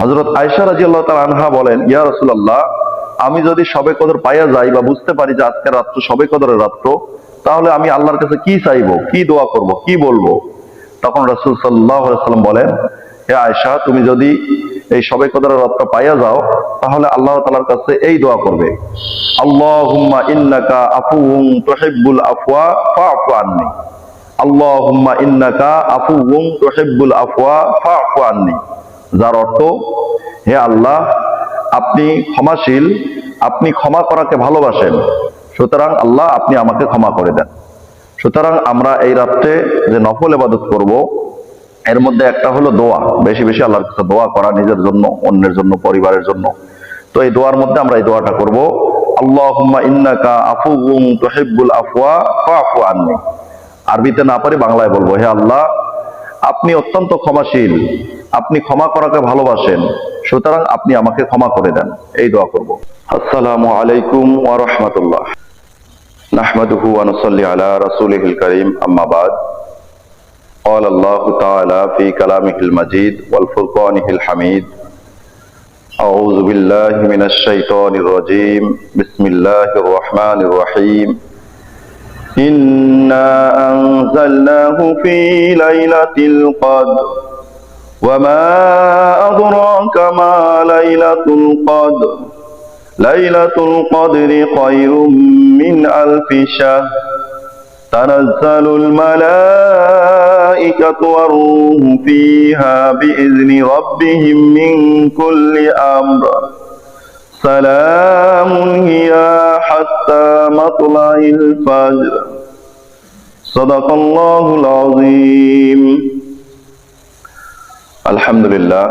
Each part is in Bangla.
হযরত আয়েশা রাদিয়াল্লাহু তাআলা আনহা বলেন, ইয়া রাসূলুল্লাহ, আমি যদি শবে কদর পাইয়া যাই বা বুঝতে পারি যে আজকের রাত্র শবে কদরের রাত্র, তাহলে আমি আল্লাহর কাছে কি চাইবো, কি দোয়া করব, কি বলবো? তখন রাসূল সাল্লাল্লাহু আলাইহি ওয়াসাল্লাম বলেন, হে আয়েশা, তুমি যদি এই শবে কদরের রাতটা পাইয়া যাও, তাহলে আল্লাহ তাআলার কাছে এই দোয়া করবে, আল্লাহুম্মা ইন্নাকা আফুউন তুহিব্বুল আফওয়া ফা'ফু আন্নি। আল্লাহুম্মা ইন্নাকা আফুউন তুহিব্বুল আফওয়া ফা'ফু আন্নি। যার অর্থ, হে আল্লাহ, আপনি ক্ষমাশীল, আপনি ক্ষমা করাকে ভালোবাসেন, সুতরাং আল্লাহ আপনি আমাকে ক্ষমা করে দেন। সুতরাং আমরা এই রাত্রে যে নফল ইবাদত করব, এর মধ্যে একটা হলো দোয়া, বেশি বেশি আল্লাহর কাছে দোয়া করা, নিজের জন্য, অন্যের জন্য, পরিবারের জন্য। তো এই দোয়ার মধ্যে আমরা এই দোয়াটা করব, আল্লাহুম্মা ইন্নাকা আফুউন তুহিব্বুল আফওয়া ফা'ফু আন্নি। আরবিতে না পারি, বাংলায় বলবো, হে আল্লাহ, আপনি অত্যন্ত ক্ষমাশীল, আপনি ক্ষমা করাকে ভালোবাসেন, সুতরাং আপনি আমাকে ক্ষমা করে দেন। এই দোয়া করব। আসসালামু আলাইকুম ওয়া রাহমাতুল্লাহ। নাহমাদুহু ওয়া নুসাল্লি আলা রাসূলিহিল কারীম, আম্মা বাদ। قال الله تعالى في كلامه المجيد والفرقانه الحميد: أعوذ بالله من الشيطان الرجيم، بسم الله الرحمن الرحيم. إنا أنزلناه في ليلة القدر وما أدراك ما ليلة القدر ليلة القدر خير من ألف شهر تنزل الملائكة والروح فيها بإذن ربهم من كل أمر سلام هي حتى مطلع الفجر صدق الله العظيم. আলহামদুলিল্লাহ,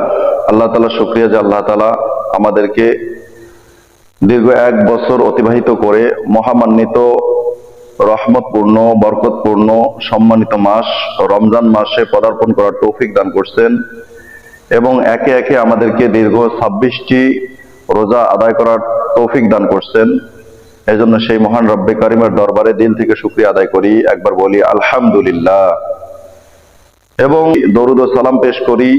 আল্লাহ তাআলা শুকরিয়া যে আল্লাহ তাআলা আমাদেরকে দীর্ঘ 1 বছর অতিবাহিত করে মহামান্বিত, রহমতপূর্ণ, বরকতপূর্ণ, সম্মানিত মাস রমজান মাসে পদার্পণ করার তৌফিক দান করছেন এবং একে একে আমাদেরকে দীর্ঘ 26টি রোজা আদায় করার তৌফিক দান করছেন। এজন্য সেই মহান রব্বে কারিমের দরবারে দিল থেকে শুকরিয়া আদায় করি, একবার বলি আলহামদুলিল্লাহ। এবং দরুদ ও সালাম পেশ করি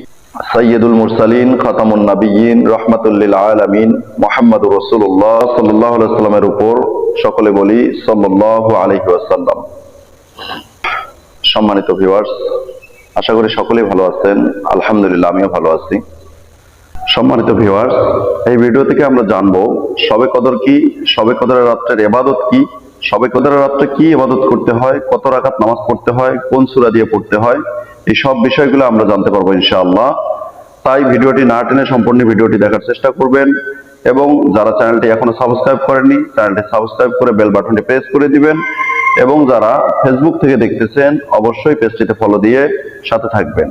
সাইয়্যিদুল মুরসালিন, খাতামুন নাবিয়্যিন, রাহমাতুল লিল আলামিন মুহাম্মদুর রাসূলুল্লাহ সাল্লাল্লাহু আলাইহি ওয়াসাল্লামের উপর। সকলে বলি সাল্লাল্লাহু আলাইহি ওয়াসাল্লাম। সম্মানিত ভিউয়ার্স, আশা করি সকলেই ভালো আছেন। আলহামদুলিল্লাহ, আমিও ভালো আছি। সম্মানিত ভিউয়ার্স, এই ভিডিও থেকে আমরা জানবো শবে কদর কি, শবে কদরের রাত্রের ইবাদত কি, শবে কদরের রাত্রে কি ইবাদত করতে হয়, কত রাকাত নামাজ পড়তে হয়, কোন সূরা দিয়ে পড়তে হয়, এই সব বিষয়গুলো আমরা জানতে পারবো ইনশাআল্লাহ। তাই ভিডিওটি না টেনে সম্পূর্ণ ভিডিওটি দেখার চেষ্টা করবেন এবং যারা চ্যানেলটি এখনো সাবস্ক্রাইব করেননি, চ্যানেলটি সাবস্ক্রাইব করে বেল বাটনটি প্রেস করে দিবেন এবং যারা ফেসবুক থেকে দেখতেছেন অবশ্যই পেজটিতে ফলো দিয়ে সাথে থাকবেন।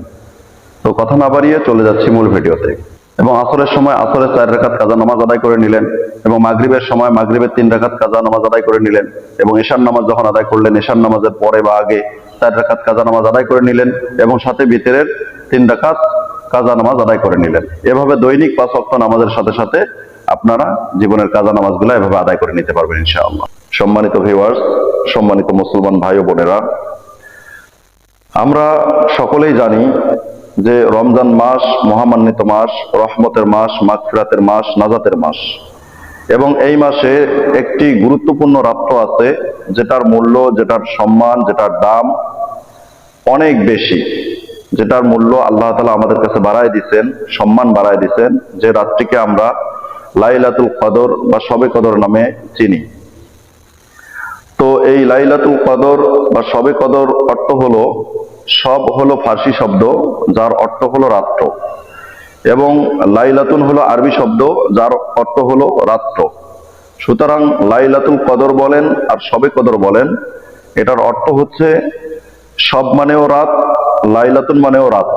তো কথা না বাড়িয়ে চলে যাচ্ছি মূল ভিডিওতে। এবং আসরের সময় আসরের 4 রাকাত কাজা নামাজ আদায় করে নিলেন এবং মাগরিবের সময় মাগরিবের 3 রাকাত কাজা নামাজ আদায় করে নিলেন এবং ঈশার নামাজ যখন আদায় করলেন, ঈশার নামাজের পরে বা আগে 4 রাকাত কাজা নামাজ আদায় করে নিলেন এবং সাথে ভিতরের 3 রাকাত কাজা নামাজ আদায় করে নিলেন। এভাবে দৈনিক 5 ওয়াক্ত নামাজের সাথে সাথে আপনারা জীবনের কাজা নামাজগুলো এভাবে আদায় করে নিতে পারবেন ইনশাআল্লাহ। সম্মানিত ভিউয়ার্স, সম্মানিত মুসলমান ভাই ও বোনেরা, আমরা সকলেই জানি যে রমজান মাস মহামান্বিত মাস, রহমতের মাস, মাগফিরাতের মাস, নাজাতের মাস। এবং এই মাসে একটি গুরুত্বপূর্ণ রাত্র আছে যেটার মূল্য, যেটার সম্মান, যেটার দাম অনেক বেশি, যেটার মূল্য আল্লাহ তাআলা আমাদের কাছে বাড়ায় দিয়েছেন, সম্মান বাড়ায় দিয়েছেন, যে রাতটিকে আমরা লাইলাতুল কদর বা শবে কদর নামে চিনি। তো এই লাইলাতুল কদর বা শবে কদর অর্থ হলো, সব হলো ফার্সি শব্দ যার অর্থ হলো রাত্র, এবং লাইলাতুন হলো আরবি শব্দ যার অর্থ হলো রাত্র। সুতরাং লাইলাতুল কদর বলেন আর শবে কদর বলেন, এটার অর্থ হচ্ছে সব মানেও রাত, লাইলাতুন মানেও রাত,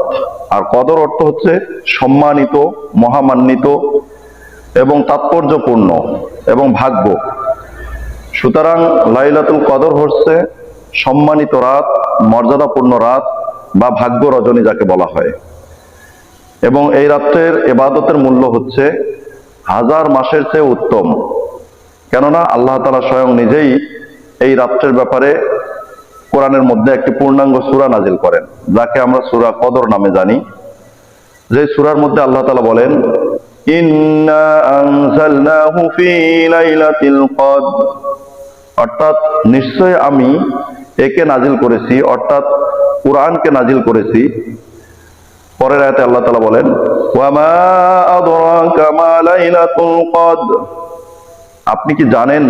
আর কদর অর্থ হচ্ছে সম্মানিত, মহামান্বিত এবং তাৎপর্যপূর্ণ এবং ভাগ্য। সুতরাং লাইলাতুল কদর হচ্ছে সম্মানিত রাত, মর্যাদাপূর্ণ রাত বা ভাগ্য রজনী যাকে বলা হয়। এবং এই রাত্রের ইবাদতের মূল্য হচ্ছে 1000 মাসের চেয়ে উত্তম। কেননা আল্লাহ তাআলা স্বয়ং নিজেই এই রাত্রের ব্যাপারে কোরআনের মধ্যে একটি পূর্ণাঙ্গ সূরা নাজিল করেন, যাকে আমরা সূরা কদর নামে জানি। যে সূরার মধ্যে আল্লাহ তাআলা বলেন, ইন্না আনজালনাহু ফি লাইলাতিল কদর, অর্থাৎ নিশ্চয় আমি একে নাজিল করেছি, অর্থাৎ কুরআনকে নাজিল করেছি। পরের আয়াতে আল্লাহ তাআলা বলেন, ওয়া মা আদরাকা মা লাইলাতুল কদর, আপনি কি জানেন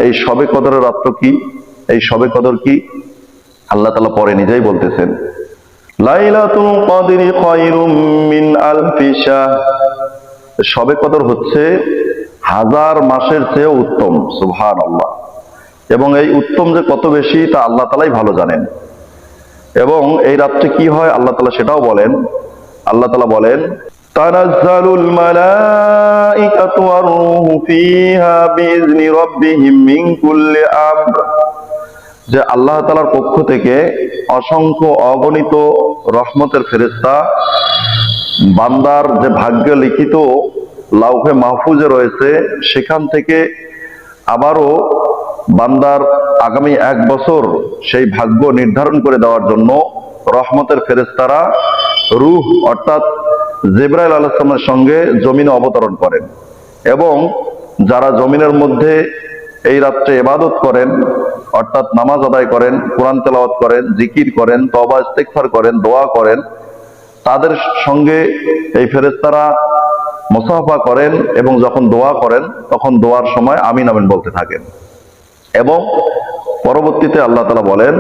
এই শবে কদরের রাত্র কি, এই শবে কদর কি? আল্লাহ তাআলা পরে নিজেই বলতেছেন, লাইলাতুল কদরি খায়রুম মিন আলফি শাহর, শবে কদর হচ্ছে 1000 মাসের চেয়ে উত্তম। সুবহানাল্লাহ। এবং এই উত্তম যে কত বেশি তা আল্লাহ তাআলাই ভালো জানেন। এবং এই রাত্রে কি হয় আল্লাহ তাআলা সেটাও বলেন। আল্লাহ তাআলা বলেন, তানাজ্জালুল মালাইকাতু ওয়ার রূহু ফিহা বিইজনি রাব্বিহিম মিন কুল্লি আমর, যে আল্লাহ তাআলার পক্ষ থেকে অসংখ্য অগণিত রহমতের ফেরেশতা বান্দার যে ভাগ্য লিখিত লাউহে মাহফুজে রয়েছে সেখান থেকে আবারও বান্দার আগামী 1 বছর সেই ভাগ্য নির্ধারণ করে দেওয়ার জন্য রহমতের ফেরেশতারা রূহ অর্থাৎ জিবরাইল আলাইহিস সালামের সঙ্গে জমিনে অবতরণ করেন। এবং যারা জমিনের মধ্যে এই রাত্রে ইবাদত করেন, অর্থাৎ নামাজ আদায় করেন, কোরআন তেলাওয়াত করেন, জিকির করেন, তওবা ইস্তিগফার করেন, দোয়া করেন, তাদের সঙ্গে এই ফেরেশতারা মুসাফা করেন এবং যখন দোয়া করেন তখন দোয়ার সময় আমিন আমিন বলতে থাকেন। এবং পরবর্তীতে আল্লাহ তাআলা বলেন,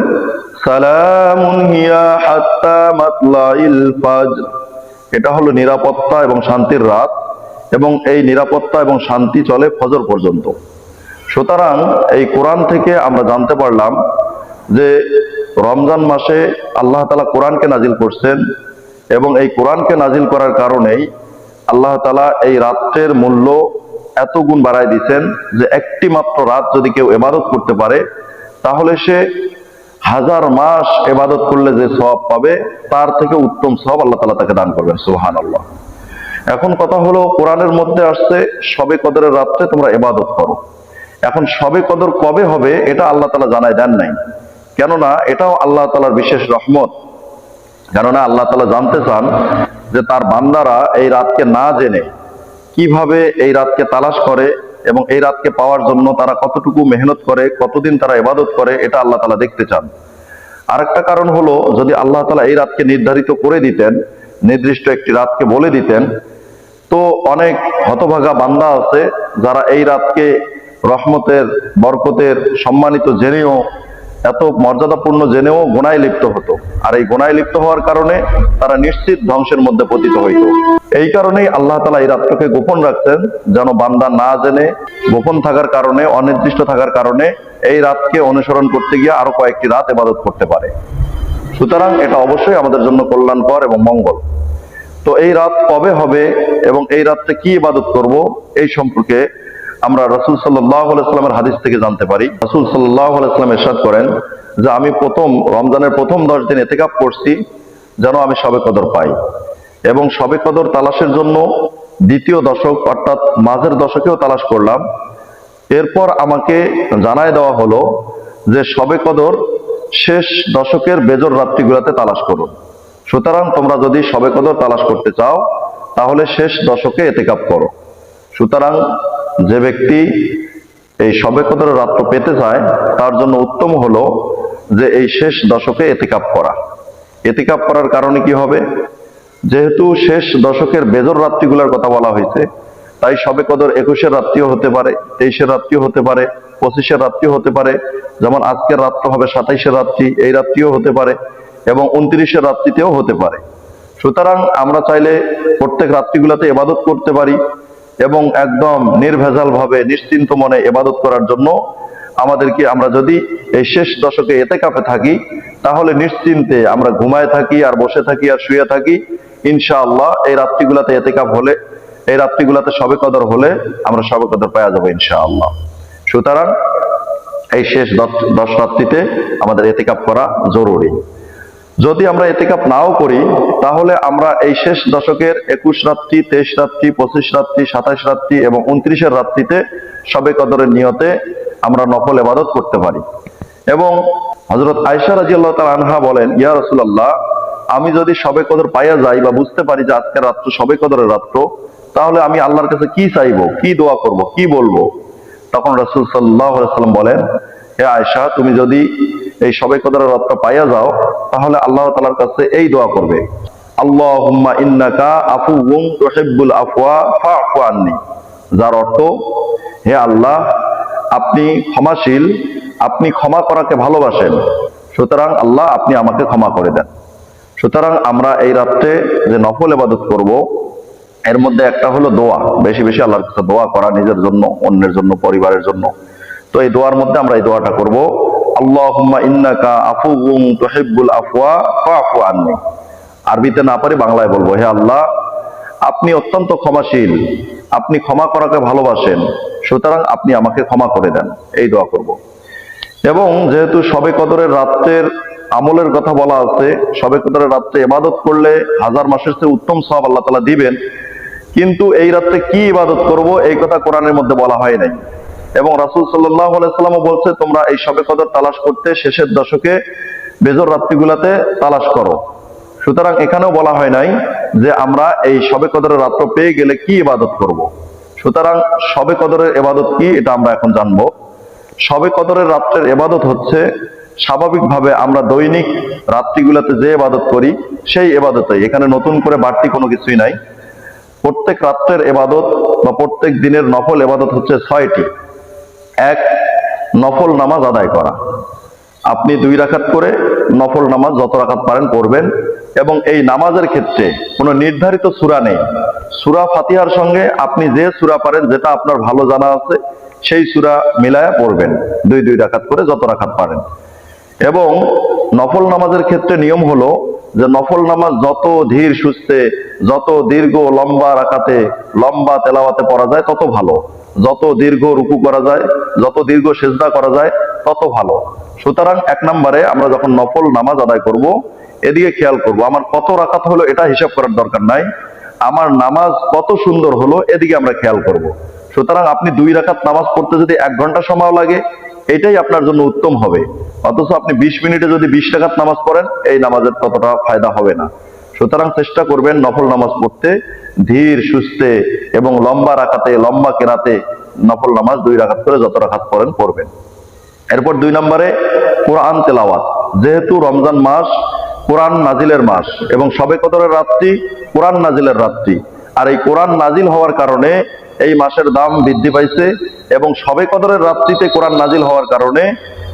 সালামুন হিয়া হাত্তা মাতলাইল ফাজর, এটা হলো নিরাপত্তা এবং শান্তির রাত, এবং এই নিরাপত্তা এবং শান্তি চলে ফজর পর্যন্ত। সুতরাং এই কোরআন থেকে আমরা জানতে পারলাম যে রমজান মাসে আল্লাহ তাআলা কোরআনকে নাজিল করছেন, এবং এই কোরআনকে নাজিল করার কারণেই আল্লাহ তাআলা এই রাত্রের মূল্য এত গুণ বাড়ায় দিয়েছেন যে একটি মাত্র রাত যদি কেউ ইবাদত করতে পারে তাহলে সে 1000 মাস ইবাদত করলে যে সওয়াব পাবে তার থেকে উত্তম সওয়াব আল্লাহ তাআলা তাকে দান করবেন। সুবহানাল্লাহ। এখন কথা হলো, কোরআনের মধ্যে আসছে শবে কদরের রাত্রে তোমরা ইবাদত করো। এখন শবে কদর কবে হবে এটা আল্লাহ তাআলা জানায় দেন নাই, কেননা এটাও আল্লাহ তাআলার বিশেষ রহমত। কেননা আল্লাহ তাআলা জানতে চান যে তার বান্দারা এই রাতকে না জেনে কিভাবে এই রাতকে তালাশ করে এবং এই রাতকে পাওয়ার জন্য তারা কতটুকু মেহনত করে, কতদিন তারা ইবাদত করে, এটা আল্লাহ তাআলা দেখতে চান। আরেকটা কারণ হলো, যদি আল্লাহ তাআলা এই রাতকে নির্ধারিত করে দিতেন, নির্দিষ্ট একটি রাতকে বলে দিতেন, তো অনেক হতভাগা বান্দা আছে যারা এই রাতকে রহমতের, বরকতের, সম্মানিত জেনেও, এত মর্যাদাপূর্ণ জেনেও গুনাহে লিপ্ত হতো। আর এই গুনাহে লিপ্ত হওয়ার কারণে তারা নিশ্চিত ধ্বংসের মধ্যে পতিত হইত। এই কারণেই আল্লাহ তাআলা এই রাতটাকে গোপন রাখছেন, যেন বান্দা না জেনে, গোপন থাকার কারণে, অনির্দিষ্ট থাকার কারণে এই রাতকে অনুসরণ করতে গিয়ে আরো কয়েকটি রাত ইবাদত করতে পারে। সুতরাং এটা অবশ্যই আমাদের জন্য কল্যাণকর এবং মঙ্গল। তো এই রাত কবে হবে এবং এই রাত্রে কি ইবাদত করব, এই সম্পর্কে আমরা রাসূল সাল্লাল্লাহু আলাইহি ওয়াসাল্লামের হাদিস থেকে জানতে পারি। রাসূল সাল্লাল্লাহু আলাইহি ওয়াসাল্লাম ইরশাদ করেন যে আমি রমজানের প্রথম 10 দিন ইতিকাফ করছি যেন আমি শবে কদর পাই, এবং শবে কদর তালাশের জন্য দ্বিতীয় দশক অর্থাৎ মাঝের দশকেও তালাশ করলাম। এরপর আমাকে জানায় দেওয়া হলো যে শবে কদর শেষ দশকের বেজর রাত্রিগুলোতে তালাশ করুন। সুতরাং তোমরা যদি শবে কদর তালাশ করতে চাও তাহলে শেষ দশকে ইতিকাফ করো। সুতরাং যে ব্যক্তি এই শবে কদরের রাত্র পেতে চায় তার জন্য উত্তম হলো যে এই শেষ দশকে ইতিকাফ করা। ইতিকাফ করার কারণে কি হবে, যেহেতু শেষ দশকের বেজর রাত্রিগুলোর কথা বলা হয়েছে, তাই শবে কদর 21-এর রাত্রিও হতে পারে, 23-এর রাত্রিও হতে পারে, 25-এর রাত্রিও হতে পারে, যেমন আজকের রাত্র হবে 27-এর রাত্রি, এই রাত্রিও হতে পারে, এবং 29-এর রাত্রিতেও হতে পারে। সুতরাং আমরা চাইলে প্রত্যেক রাত্রিগুলোতে ইবাদত করতে পারি, এবং একদম নির্ভেজাল ভাবে নিশ্চিন্ত মনে ইবাদত করার জন্য আমাদেরকে, আমরা যদি এই শেষ দশকে ইতিকাফে থাকি তাহলে নিশ্চিন্তে আমরা ঘুমায় থাকি আর বসে থাকি আর শুয়ে থাকি, ইনশাআল্লাহ এই রাত্রিগুলোতে ইতিকাফ হলে, এই রাত্রিগুলোতে শবে কদর হলে আমরা শবে কদর পাওয়া যাবো ইনশাআল্লাহ। সুতরাং এই শেষ 10 রাত্রিতে আমাদের ইতিকাফ করা জরুরি। যদি আমরা ইতিকাফ নাও করি তাহলে আমরা এই শেষ দশকের 21 রাত্রি, 23 রাত্রি, 25 রাত্রি, 27 রাত্রি এবং 29-এর রাত্রিতে শবে কদরের নিয়তে আমরা নফল ইবাদত করতে পারি। এবং হযরত আয়েশা রাদিয়াল্লাহু তাআলা আনহা বলেন, ইয়া রাসূলুল্লাহ, আমি যদি শবে কদর পাইয়া যাই বা বুঝতে পারি যে আজকের রাত্র শবে কদরের রাত্র, তাহলে আমি আল্লাহর কাছে কি চাইবো, কি দোয়া করব, কি বলবো? তখন রাসূল সাল্লাল্লাহু আলাইহি সাল্লাম বলেন, হে আয়েশা, তুমি যদি এই শবে কদরের রাত্র পাইয়া যাও, তাহলে আল্লাহ তাআলার কাছে এই দোয়া করবে, আল্লাহুম্মা ইন্নাকা আফুউন তুহিব্বুল আফওয়া ফা'ফু আন্নী। যার অর্থ, হে আল্লাহ, আপনি ক্ষমাশীল, আপনি ক্ষমা করাকে ভালোবাসেন, সুতরাং আল্লাহ আপনি আমাকে ক্ষমা করে দেন। সুতরাং আমরা এই রাত্রে যে নফল ইবাদত করব, এর মধ্যে একটা হলো দোয়া, বেশি বেশি আল্লাহর কাছে দোয়া করা, নিজের জন্য, অন্যের জন্য, পরিবারের জন্য। তো এই দোয়ার মধ্যে আমরা এই দোয়াটা করব, আল্লাহুম্মা ইন্নাকা আফুউন তুহিব্বুল আফওয়া ফা'ফু আন্নী। আরবিতে না পারি বাংলায় বলবো, হে আল্লাহ, আপনি অত্যন্ত ক্ষমাশীল, আপনি ক্ষমা করাকে ভালোবাসেন, সুতরাং আপনি আমাকে ক্ষমা করে দেন। এই দোয়া করব। এবং যেহেতু শবে কদরের রাত্রের আমলের কথা বলা আছে, শবে কদরের রাত্রে ইবাদত করলে হাজার মাসের চেয়ে উত্তম সওয়াব আল্লাহ তাআলা দিবেন, কিন্তু এই রাত্রে কি ইবাদত করব এই কথা কোরআনের মধ্যে বলা হয় নাই। এবং রাসূল সাল্লাল্লাহু আলাইহি সাল্লামও বলছে, তোমরা এই শবে কদর তালাশ করতে শেষের দশকে বেজর রাত্রিগুলাতে তালাশ করো। সুতরাং এখানেও বলা হয় নাই যে আমরা এই শবে কদরের রাত্র পেয়ে গেলে কি ইবাদত করব। সুতরাং শবে কদরের ইবাদত কি, এটা আমরা এখন জানবো। শবে কদরের রাত্রের ইবাদত হচ্ছে স্বাভাবিকভাবে আমরা দৈনিক রাত্রিগুলোতে যে ইবাদত করি সেই ইবাদতই, এখানে নতুন করে বাড়তি কোনো কিছুই নাই। প্রত্যেক রাত্রের ইবাদত বা প্রত্যেক দিনের নফল ইবাদত হচ্ছে 6টি। এক, নফল নামাজ আদায় করা। আপনি 2 রাকাত করে নফল নামাজ যত রাকাত পারেন পড়বেন, এবং এই নামাজের ক্ষেত্রে কোনো নির্ধারিত সূরা নেই। সূরা ফাতিহার সঙ্গে আপনি যে সূরা পারেন, যেটা আপনার ভালো জানা আছে, সেই সূরা মিলায়া পড়বেন, 2 রাকাত করে যত রাকাত পারেন। এবং নফল নামাজের ক্ষেত্রে নিয়ম হলো যে নফল নামাজ যত ধীর সুস্থে, যত দীর্ঘ লম্বা রাকাতে, লম্বা তেলাওয়াতে পড়া যায় তত ভালো, যত দীর্ঘ রুকু করা যায়, যত দীর্ঘ সিজদা করা যায় তত ভালো। সুতরাং 1 নম্বরে আমরা যখন নফল নামাজ আদায় করব, এদিকে খেয়াল করব, আমার কত রাকাত হলো এটা হিসাব করার দরকার নাই, আমার নামাজ কত সুন্দর হলো এদিকে আমরা খেয়াল করব। সুতরাং আপনি 2 রাকাত নামাজ পড়তে যদি 1 ঘন্টা সময় লাগে, এটাই আপনার জন্য উত্তম হবে। অথচ আপনি 20 মিনিটে যদি 20 রাকাত নামাজ পড়েন, এই নামাজের ততটা ফায়দা হবে না। সুতরাং চেষ্টা করবেন নফল নামাজ পড়তে ধীর সুস্থে এবং লম্বা রাকাতে, লম্বা কেরাতে নফল নামাজ 2 রাকাত করে যত রাকাত পড়েন পড়বেন। এরপর 2 নম্বরে কোরআন তেলাওয়াত। যেহেতু রমজান মাস কোরআন নাজিলের মাস এবং শবে কদরের রাত্রি কোরআন নাজিলের রাত্রি, আর এই কোরআন নাজিল হওয়ার কারণে এই মাসের দাম বৃদ্ধি পাইছে, এবং শবে কদরের রাত্রিতে কোরআন নাজিল হওয়ার কারণে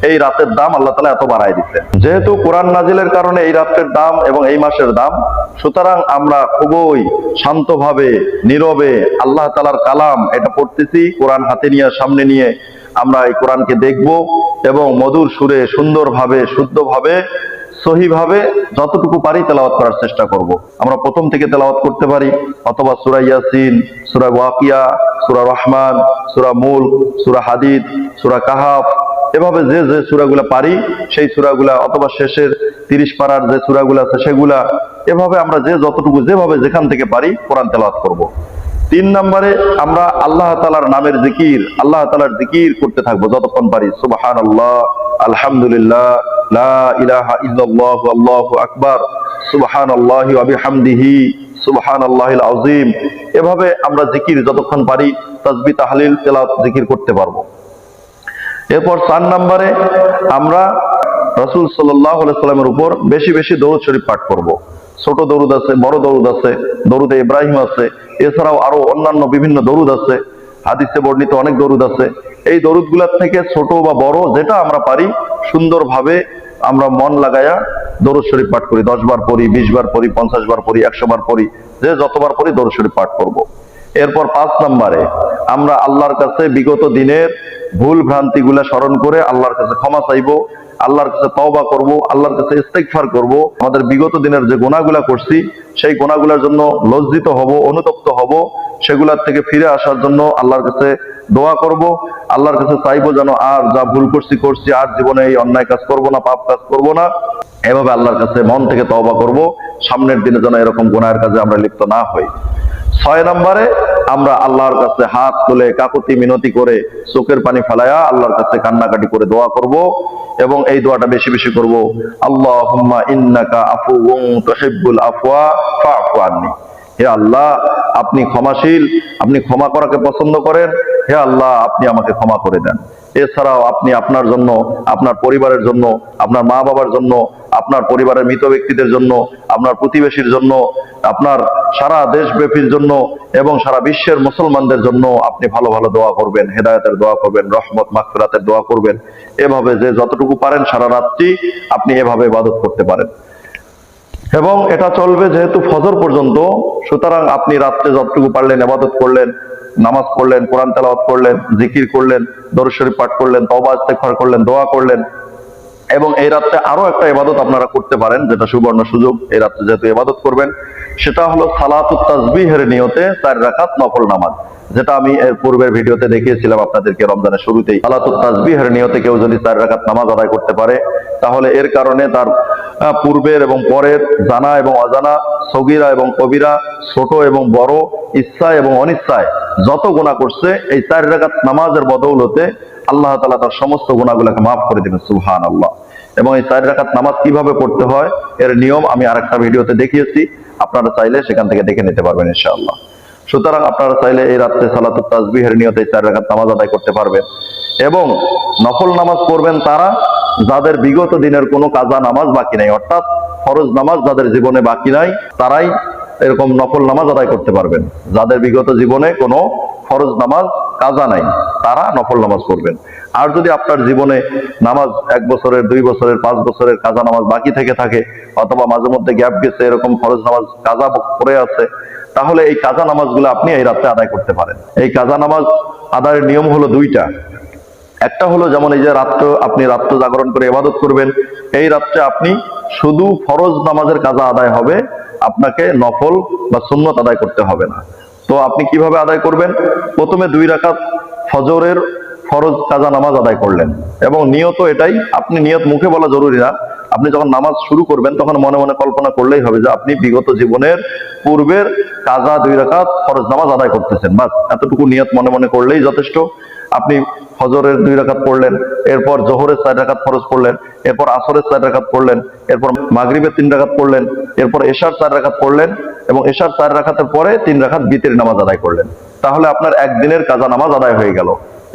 এই রাতের দাম আল্লাহ তাআলা এত বাড়ায় দিচ্ছেন। যেহেতু কোরআন নাজিলের কারণে এই রাতের দাম এবং এই মাসের দাম, সুতরাং আমরা খুবই শান্তভাবে, নীরবে আল্লাহ তাআলার কালাম এটা পড়তেছি, কোরআন হাতে নিয়ে, সামনে নিয়ে আমরা এই কোরআনকে দেখব এবং মধুর সুরে, সুন্দরভাবে, শুদ্ধভাবে, সহিভাবে যতটুকু পারি তেলাওয়াত করার চেষ্টা করব। আমরা প্রথম থেকে তেলাওয়াত করতে পারি, অথবা সূরা ইয়াসিন, সূরা ওয়াকিয়া, সূরা রহমান, সূরা মুলক, সূরা হাদিদ, সূরা কাহাফ, এভাবে যে যে সূরাগুলা পারি সেই সূরাগুলা, অথবা শেষের 30 পারার যে সূরাগুলা আছে সেগুলা, এভাবে আমরা যে যতটুকু যেভাবে যেখান থেকে পারি কোরআন তেলাওয়াত করব। 3 নম্বরে আমরা আল্লাহ তাআলার নামের জিকির, আল্লাহ তাআলার জিকির করতে থাকবো যতক্ষণ পারি। সুবহানাল্লাহ, আলহামদুলিল্লাহ, লা ইলাহা ইল্লাল্লাহু আল্লাহু আকবার, সুবহানাল্লাহি ওয়া বিহামদিহি, সুবহানাল্লাহিল আযীম। এভাবে আমরা জিকির যতক্ষণ পারি, তাসবিহ, তাহলিল, তেলাওয়াত, জিকির করতে পারবো। এরপর 4 নম্বরে আমরা রাসূল সাল্লাল্লাহু আলাইহি সাল্লামের উপর বেশি বেশি দরুদ শরীফ পাঠ করব। ছোট দরুদ আছে, বড় দরুদ আছে, দরুদে ইব্রাহিম আছে, এছাড়াও আরো অন্যান্য বিভিন্ন দরুদ আছে, হাদিসে বর্ণিত অনেক দরুদ আছে। এই দরুদগুলোর থেকে ছোট বা বড় যেটা আমরা পারি সুন্দরভাবে আমরা মন লাগায়া দরুদ শরীফ পাঠ করি। 10 বার পড়ি, 20 বার পড়ি, 50 বার পড়ি, 100 বার পড়ি, যে যতবার পড়ি দরুদ শরীফ পাঠ করব। এরপর 5 নম্বরে আমরা আল্লাহর কাছে বিগত দিনের ভুল ভ্রান্তিগুলা স্মরণ করে আল্লাহর কাছে ক্ষমা চাইবো, আল্লাহর কাছে তওবা করব, আল্লাহর কাছে ইস্তেগফার করব। আমাদের বিগত দিনের যে গুনাহগুলা করছি সেই গুনাহগুলোর জন্য লজ্জিত হব, অনুতপ্ত হব, সেগুলোর থেকে ফিরে আসার জন্য আল্লাহর কাছে দোয়া করব, আল্লাহর কাছে চাইবো যেন আর যা ভুল করছি আর জীবনে এই অন্যায় কাজ করব না, পাপ কাজ করব না। এভাবে আল্লাহর কাছে মন থেকে তওবা করব, সামনের দিনে যেন এরকম গুনাহের কাজে আমরা লিপ্ত না হই। 6 নম্বরে আমরা আল্লাহর কাছে হাত তুলে কাকুতি মিনতি করে চোখের পানি ফেলায়া আল্লাহর কাছে কান্নাকাটি করে দোয়া করব এবং এই দোয়াটা বেশি বেশি করব, আল্লাহুম্মা ইন্নাকা আফুউন তুহিব্বুল আফওয়া ফা'ফু আন্নি। হে আল্লাহ, আপনি ক্ষমাশীল, আপনি ক্ষমা করাকে পছন্দ করেন, হে আল্লাহ আপনি আমাকে ক্ষমা করে দেন। এছাড়াও আপনি আপনার জন্য, আপনার পরিবারের জন্য, আপনার মা বাবার জন্য, আপনার পরিবারের মৃত ব্যক্তিদের জন্য, আপনার প্রতিবেশীর জন্য, আপনার সারা দেশব্যাপীর জন্য এবং সারা বিশ্বের মুসলমানদের জন্য আপনি ভালো ভালো দোয়া করবেন, হেদায়েতের দোয়া করবেন, রহমত মাগফিরাতের দোয়া করবেন। এভাবে যে যতটুকু পারেন সারা রাত্রি আপনি এভাবে ইবাদত করতে পারেন এবং এটা চলবে যেহেতু ফজর পর্যন্ত। সুতরাং আপনি রাত্রে যতটুকু পারলেন ইবাদত করলেন, নামাজ পড়লেন, কোরআন তেলাওয়াত করলেন, জিকির করলেন, দরুদ শরীফ পাঠ করলেন, তওবা ইস্তেগফার করলেন, দোয়া করলেন। এবং এই রাত্রে আরো একটা ইবাদত আপনারা করতে পারেন, যেটা সুবর্ণ সুযোগ। এই রাত্রে যেহেতু ইবাদত করবেন, সেটা হলো সালাতুত তাসবিহের নিয়তে 4 রাকাত নফল নামাজ, যেটা আমি এর পূর্বের ভিডিওতে দেখিয়েছিলাম আপনাদেরকে রমজানের শুরুতেই। সালাতুত তাসবিহের নিয়তে কেউ যদি 4 রাকাত নামাজ আদায় করতে পারে, তাহলে এর কারণে তার পূর্বের এবং পরের জানা এবং অজানা, সগীরা এবং কবিরা, ছোট এবং বড়, ইচ্ছায় এবং অনিচ্ছায় যত গুনাহ করছে এই 4 রাকাত নামাজের বদৌলতে আল্লাহ তাআলা তার সমস্ত গুনাহগুলোকে মাফ করে দিবেন। সুবহানাল্লাহ। এবং এই 4 রাকাত নামাজ কিভাবে পড়তে হয় এর নিয়ম আমি আরেকটা ভিডিওতে দেখিয়েছি, আপনারা চাইলে সেখান থেকে দেখে নিতে পারবেন ইনশাআল্লাহ। সুতরাং আপনারা চাইলে এই রাত্রে সালাতুত তাসবিহের নিয়তে 4 রাকাত নামাজ আদায় করতে পারবেন। এবং নফল নামাজ পড়বেন তারা যাদের বিগত দিনের কোনো কাজা নামাজ বাকি নাই, অর্থাৎ ফরজ নামাজ যাদের জীবনে বাকি নাই তারাই এরকম নফল নামাজ আদায় করতে পারবেন। যাদের বিগত জীবনে কোনো ফরজ নামাজ কাজা নাই তারা নফল নামাজ পড়বেন। আর যদি আপনার জীবনে নামাজ 1 বছরের, 2 বছরের, 5 বছরের কাজা নামাজ বাকি থেকে থাকে, অথবা মাঝে মধ্যে গ্যাপ গেছে, এরকম ফরজ নামাজ কাজা পড়ে আছে, তাহলে এই কাজা নামাজগুলো আপনি এই রাত্রে আদায় করতে পারেন। এই কাজা নামাজ আদায়ের নিয়ম হলো 2টা। একটা হলো যেমন এই যে আপনি রাত্র জাগরণ করে ইবাদত করবেন, এই রাত্রে আপনি শুধু ফরজ নামাজের কাজা আদায় হবে, আপনাকে নফল বা সুন্নত আদায় করতে হবে না। তো আপনি কিভাবে আদায় করবেন? প্রথমে 2 রাকাত ফজরের ফরজ কাজা নামাজ আদায় করলেন এবং নিয়ত এটাই, আপনি নিয়ত মুখে বলা জরুরি না, আপনি যখন নামাজ শুরু করবেন তখন মনে মনে কল্পনা করলেই হবে যে আপনি বিগত জীবনের পূর্বের কাজা 2 রাকাত ফরজ নামাজ আদায় করতেছেন, বাস এতটুকু নিয়ত মনে মনে করলেই যথেষ্ট। আপনি ফজরের 2 রাকাত পড়লেন, এরপর জোহরের 4 রাকাত ফরজ পড়লেন, এরপর আসরের 4 রাকাত পড়লেন, এরপর মাগরিবের 3 রাকাত পড়লেন, এরপর এশার 4 রাকাত পড়লেন এবং এশার 4 রাকাতের পরে 3 রাকাত বিতির নামাজ আদায় করলেন। তাহলে আপনার একদিনের কাজা নামাজ আদায় হয়ে গেল।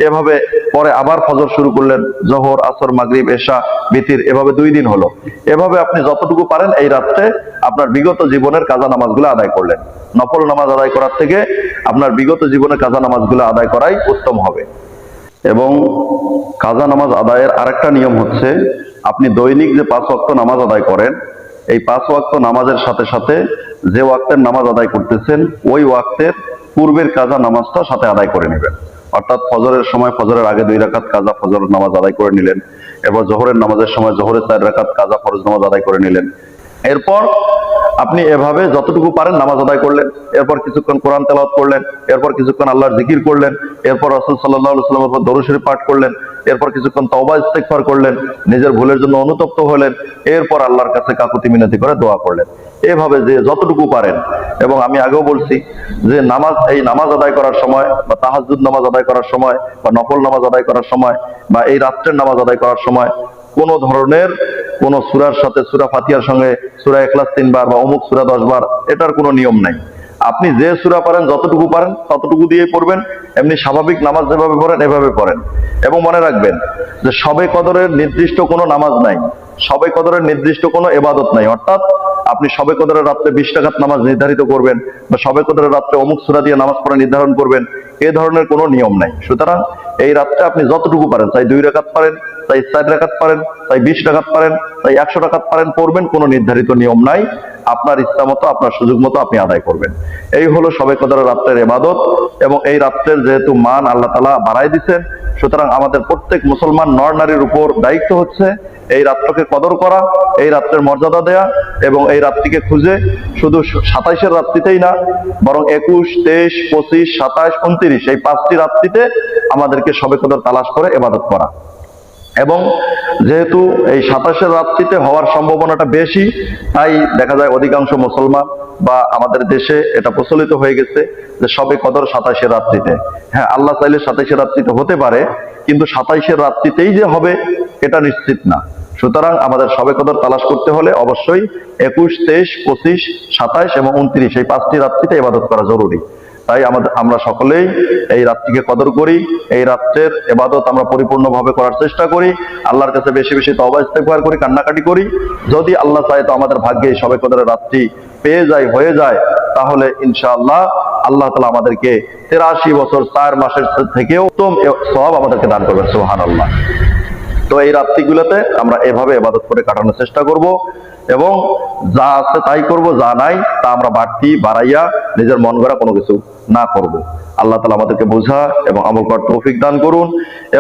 এভাবে পরে আবার ফজর শুরু করলেন, জোহর, আসর, মাগরিব, এশা, বিতির, এভাবে 2 দিন হলো। এভাবে আপনি যতটুকু পারেন এই রাত্রে আপনার বিগত জীবনের কাজা নামাজগুলো আদায় করলেন। নফল নামাজ আদায় করার থেকে আপনার বিগত জীবনের কাজা নামাজগুলো আদায় করাই উত্তম হবে। এবং কাজা নামাজ আদায়ের আরেকটা নিয়ম হচ্ছে, আপনি দৈনিক যে 5 ওয়াক্ত নামাজ আদায় করেন, এই 5 ওয়াক্ত নামাজের সাথে সাথে যে ওয়াক্তের নামাজ আদায় করতেছেন ওই ওয়াক্তের পূর্বের কাজা নামাজটা সাথে আদায় করে নেবেন। অর্থাৎ ফজরের সময় ফজরের আগে 2 রাকাত কাজা ফজর নামাজ আদায় করে নিলেন, এরপর জোহরের নামাজের সময় জোহরের 4 রাকাত কাজা ফরজ নামাজ আদায় করে নিলেন। এরপর আপনি এভাবে যতটুকু পারেন নামাজ আদায় করলেন, এরপর কিছুক্ষণ কোরআন তেলাওয়াত করলেন, এরপর কিছুক্ষণ আল্লাহর জিকির করলেন, এরপর রাসূল সাল্লাল্লাহু আলাইহি ওয়াসাল্লামের উপর দরুদ শরীফ পাঠ করলেন, এরপর কিছুক্ষণ তওবা ইস্তেগফার করলেন, নিজের ভুলের জন্য অনুতপ্ত হলেন, এরপর আল্লাহর কাছে কাকুতি মিনতি করে দোয়া করলেন। এভাবে যে যতটুকু পারেন। এবং আমি আগেও বলছি যে এই নামাজ আদায় করার সময় বা তাহাজ্জুদ নামাজ আদায় করার সময় বা নফল নামাজ আদায় করার সময় বা এই রাত্রের নামাজ আদায় করার সময় কোন ধরনের কোন সূরার সাথে সূরা ফাতিহার সঙ্গে সূরা ইখলাস 3 বার বা অমুক সূরা 10 বার, এটার কোনো নিয়ম নাই। আপনি যে সূরা পারেন যতটুকু পারেন ততটুকু দিয়েই পড়বেন, এমনি স্বাভাবিক নামাজ যেভাবে পড়েন এভাবে পড়েন। এবং মনে রাখবেন যে শবে কদরের নির্দিষ্ট কোনো নামাজ নাই, শবে কদরের নির্দিষ্ট কোনো ইবাদত নাই। অর্থাৎ আপনি শবে কদরের রাত্রে 20 রাকাত নামাজ নির্ধারিত করবেন বা শবে কদরের রাত্রে অমুক সূরা দিয়ে নামাজ পড়া নির্ধারণ করবেন, এই ধরনের কোনো নিয়ম নাই। সুতরাং এই রাত্রে আপনি যতটুকু পারেন, চাই 2 রাকাত পারেন, চাই 4 রাকাত পারেন, চাই 20 রাকাত পারেন, চাই 100 রাকাত পারেন, পড়বেন, কোনো নির্ধারিত নিয়ম নাই। আপনার ইচ্ছা মতো আপনার সুযোগ মতো আপনি আদায় করবেন। এই হলো শবে কদরের রাত্রের ইবাদত। এবং এই রাত্রের যেহেতু মান আল্লাহ তাআলা বাড়ায় দিয়েছেন, সুতরাং আমাদের প্রত্যেক মুসলমান নর নারীর উপর দায়িত্ব হচ্ছে এই রাত্রকে কদর করা, এই রাত্রের মর্যাদা দেয়া এবং এই রাত্রিকে খুঁজে শুধু 27-এর রাত্রিতেই না, বরং 21, 23, 25, 27, 29 এই 5টি রাত্রিতে আমাদেরকে শবে কদর তালাশ করে ইবাদত করা। এবং যেহেতু এই 27-এর রাত্রিতে হওয়ার সম্ভাবনাটা বেশি, তাই দেখা যায় অধিকাংশ মুসলমান বা আমাদের দেশে এটা প্রচলিত হয়ে গেছে যে শবে কদর 27-এর রাত্রিতে। হ্যাঁ, আল্লাহ চাইলে 27-এর রাত্রিতে হতে পারে, কিন্তু 27-এর রাত্রিতেই যে হবে এটা নিশ্চিত না। সুতরাং আমাদের শবে কদর তালাশ করতে হলে অবশ্যই 21, 23, 25, 27 এবং 29 এই 5টি রাত্রিতে ইবাদত করা জরুরি। তাই আমরা সকলেই এই রাত্রিকে কদর করি, এই রাত্রের ইবাদত আমরা পরিপূর্ণভাবে করার চেষ্টা করি, আল্লাহর কাছে বেশি বেশি তওবা ইস্তেগফার করি, কান্নাকাটি করি। যদি আল্লাহ চায় তো আমাদের ভাগ্যে এই শবে কদরের রাত্রি হয়ে যায়, তাহলে ইনশাআল্লাহ আল্লাহ তাআলা আমাদেরকে 83 বছর 4 মাসের থেকেও উত্তম সওয়াব আমাদেরকে দান করবেন। সুবহানাল্লাহ। তো এই রাত্রিগুলোতে আমরা এভাবে ইবাদত করে কাটানোর চেষ্টা করব এবং যা আছে তাই করব, যা নাই তা আমরা বাড়াইয়া নিজের মন গড়া কোনো কিছু না করব। আল্লাহ তাআলা আমাদেরকে বোঝা এবং আমল করার তৌফিক দান করুন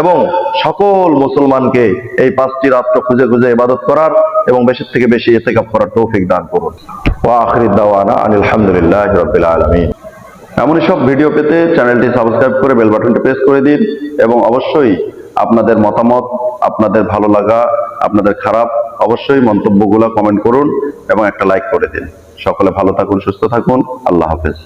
এবং সকল মুসলমানকে এই 5টি রাত্র খুঁজে খুঁজে ইবাদত করার এবং বেশি থেকে বেশি ইতিকাফ করার তৌফিক দান করুন। ওয়া আখিরু দাওয়ানা আনিল হামদুলিল্লাহি রাব্বিল আলামিন। এমনই সব ভিডিও পেতে চ্যানেলটি সাবস্ক্রাইব করে বেল বাটনটি প্রেস করে দিন এবং অবশ্যই আপনাদের মতামত, আপনাদের ভালো লাগা, আপনাদের খারাপ অবশ্যই মন্তব্যগুলো কমেন্ট করুন এবং একটা লাইক করে দিন। সকলে ভালো থাকুন, সুস্থ থাকুন। আল্লাহ হাফেজ।